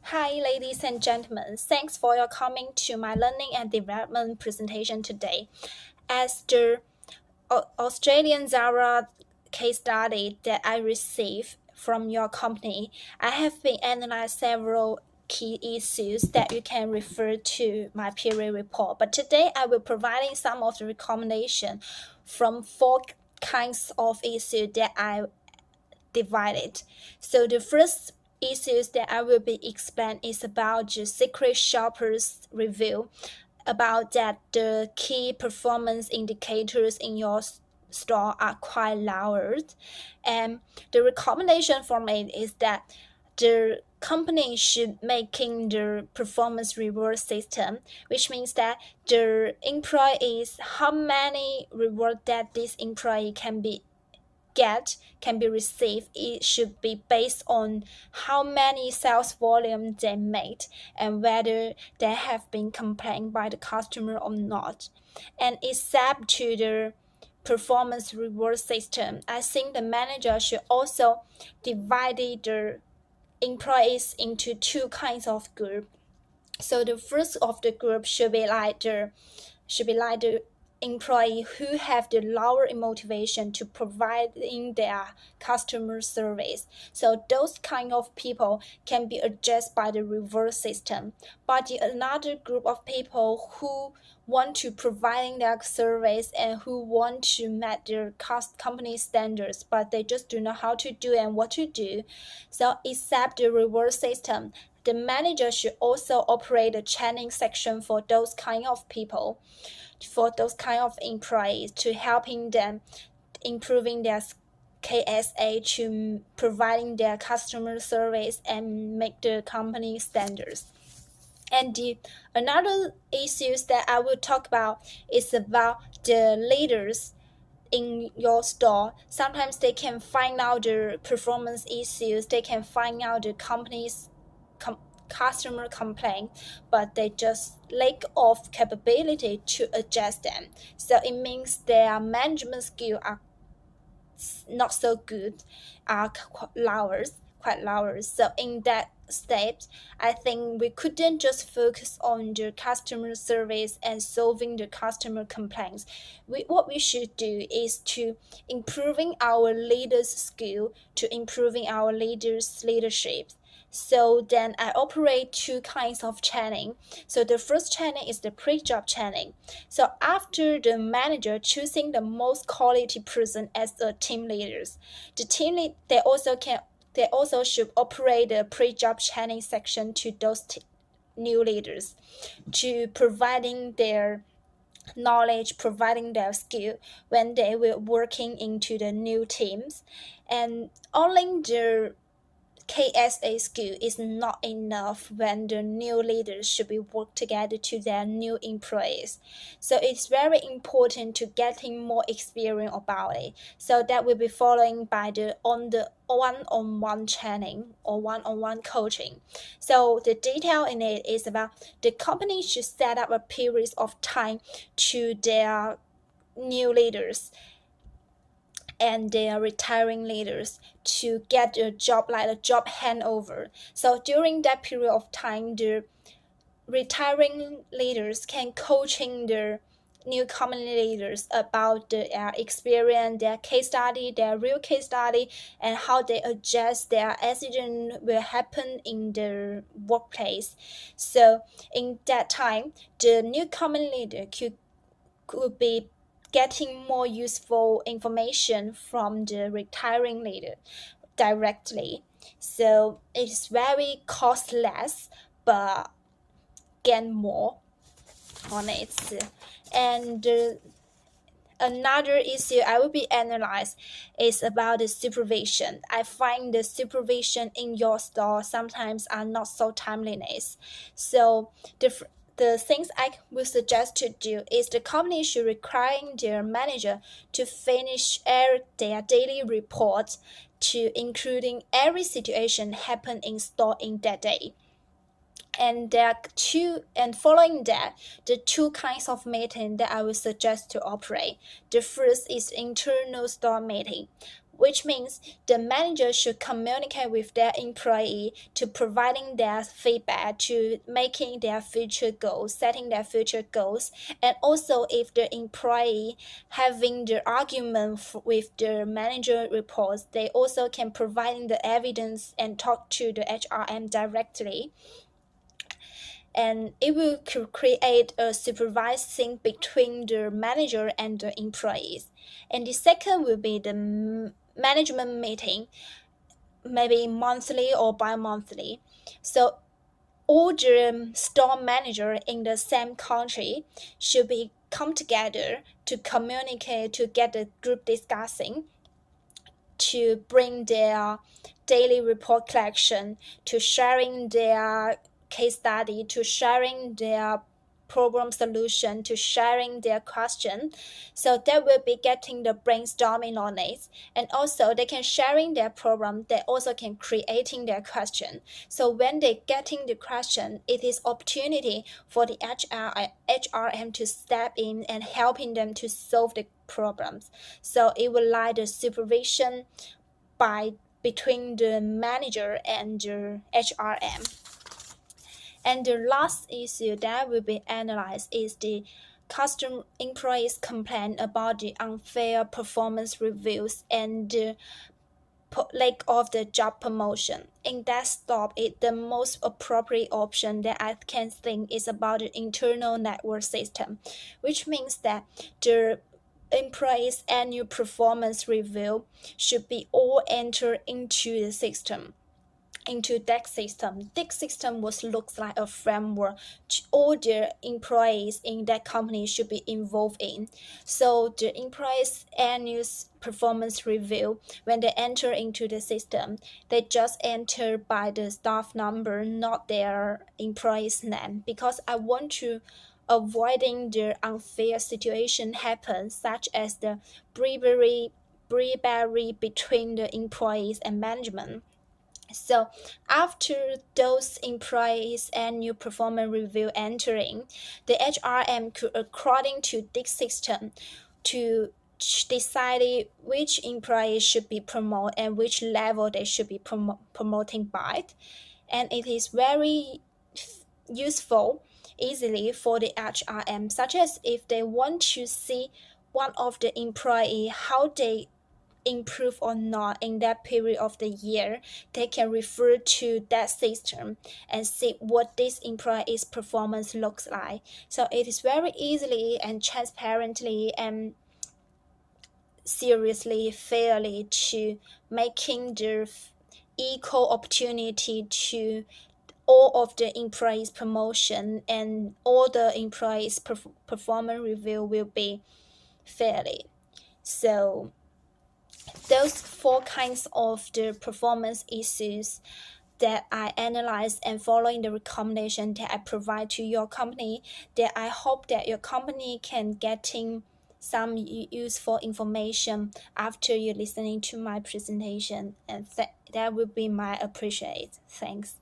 Hi, ladies and gentlemen. Thanks for your coming to my learning and development presentation today. As the Australian Zara case study that I received from your company, I have been analyzed several key issues that you can refer to my period report. But today I will providing some of the recommendation from four kinds of issues that I divided. So the first issues that I will be explain is about the secret shoppers review, about that the key performance indicators in your store are quite lowered, and the recommendation for me is that the company should making the performance reward system, which means that the employees, how many reward that this employee can be received, it should be based on how many sales volume they made and whether they have been complained by the customer or not. And except to the performance reward system, I think the manager should also divide the employees into two kinds of group. So the first of the group should be like the employee who have the lower motivation to providing their customer service. So those kind of people can be adjusted by the reward system. But the another group of people who want to providing their service and who want to meet their company standards, but they just don't know how to do and what to do. So except the reward system, the manager should also operate a training section for those kind of people, for those kind of employees, to helping them improving their KSA, to providing their customer service and make the company standards. And another issues that I will talk about is about the leaders in your store. Sometimes they can find out the performance issues, they can find out the company's customer complaint, but they just lack of capability to adjust them. So it means their management skills are not so good, are quite lower. So in that state, I think we couldn't just focus on the customer service and solving the customer complaints. What we should do is to improving our leaders' skill, to improving our leaders' leadership. So then I operate two kinds of training. So the first training is the pre-job training. So after the manager choosing the most quality person as the team leaders, the team lead they also should operate the pre-job training section to those new leaders, to providing their knowledge, providing their skill when they were working into the new teams. And only the KSA skill is not enough when the new leaders should be work together to their new employees. So it's very important to getting more experience about it. So that will be following by the one-on-one training or one-on-one coaching. So the detail in it is about the company should set up a period of time to their new leaders and their retiring leaders to get a job, like a job handover. So during that period of time, the retiring leaders can coaching the new company leaders about their experience, their case study, their real case study, and how they adjust their accident will happen in the workplace. So in that time, the new company leader could be getting more useful information from the retiring leader directly. So it's very costless, but gain more on it. And another issue I will be analyzed is about the supervision. I find the supervision in your store sometimes are not so timeliness. So the things I would suggest to do is the company should require their manager to finish their daily report, to including every situation happen in store in that day. And following that, the two kinds of meeting that I would suggest to operate. The first is internal store meeting. which means the manager should communicate with their employee to providing their feedback, to making their future goals, setting their future goals. And also if the employee having the argument with the manager reports, they also can provide the evidence and talk to the HRM directly, and it will create a supervising between the manager and the employees. And the second will be the management meeting, maybe monthly or bi-monthly. So all the store manager in the same country should be come together to communicate, to get the group discussing, to bring their daily report collection, to sharing their case study, to sharing their program solution, to sharing their question. So they will be getting the brainstorming knowledge, and also they can sharing their program, they also can creating their question. So when they getting the question, it is opportunity for the HRM to step in and helping them to solve the problems. So it will like the supervision by between the manager and the HRM. And the last issue that will be analyzed is the customer employees complaint about the unfair performance reviews and the lack of the job promotion. In that stop, the most appropriate option that I can think is about the internal network system, which means that the employees' annual performance review should be all entered into the system, into that system. That system was looks like a framework all the employees in that company should be involved in. So the employees' annual performance review, when they enter into the system, they just enter by the staff number, not their employee's name, because I want to avoiding the unfair situation happen, such as the bribery between the employees and management. So after those employees' annual performance review entering, the HRM could, according to this system, to decide which employees should be promoted and which level they should be promoting by. And it is very useful easily for the HRM, such as if they want to see one of the employee how they improve or not in that period of the year, they can refer to that system and see what this employee's performance looks like. So it is very easily and transparently and seriously, fairly to making the equal opportunity to all of the employees' promotion, and all the employees' performance review will be fairly. So those four kinds of the performance issues that I analyze and following the recommendation that I provide to your company, that I hope that your company can getting some useful information after you listening to my presentation, and that would be my appreciate. Thanks.